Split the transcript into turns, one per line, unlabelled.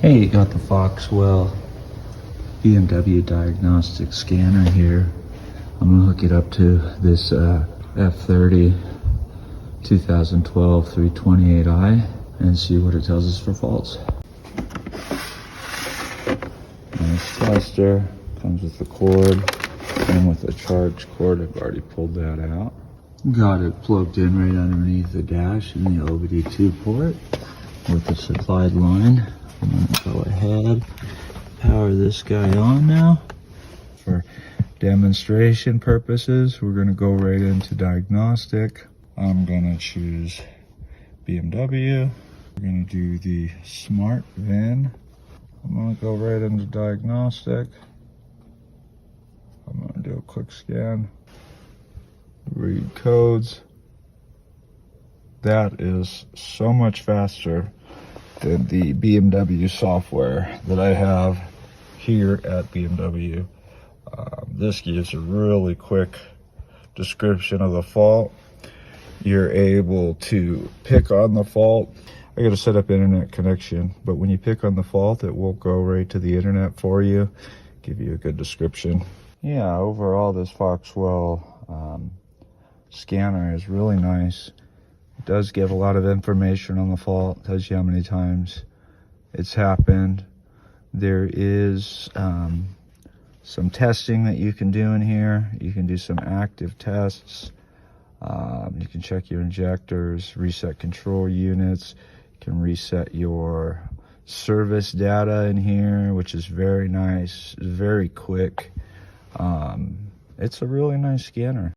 Hey, got the Foxwell BMW diagnostic scanner here. I'm gonna hook it up to this F30 2012 328i and see what it tells us for faults. Nice tester, comes with the cord and with a charge cord. I've already pulled that out. Got it plugged in right underneath the dash in the OBD2 port with the supplied line. I'm gonna go ahead, power this guy on now. For demonstration purposes, we're gonna go right into diagnostic. I'm gonna choose BMW. We're gonna do the smart VIN. I'm gonna go right into diagnostic. I'm gonna do a quick scan. Read codes. That is so much faster than the BMW software that I have here at BMW. This gives a really quick description of the fault. You're able to pick on the fault. I got to set up internet connection, but when you pick on the fault, it will go right to the internet for you, give you a good description. Yeah, overall this Foxwell scanner is really nice. It does give a lot of information on the fault, tells you how many times it's happened. There is some testing that you can do in here. You can do some active tests. You can check your injectors, reset control units. You can reset your service data in here, which is very nice, very quick. It's a really nice scanner.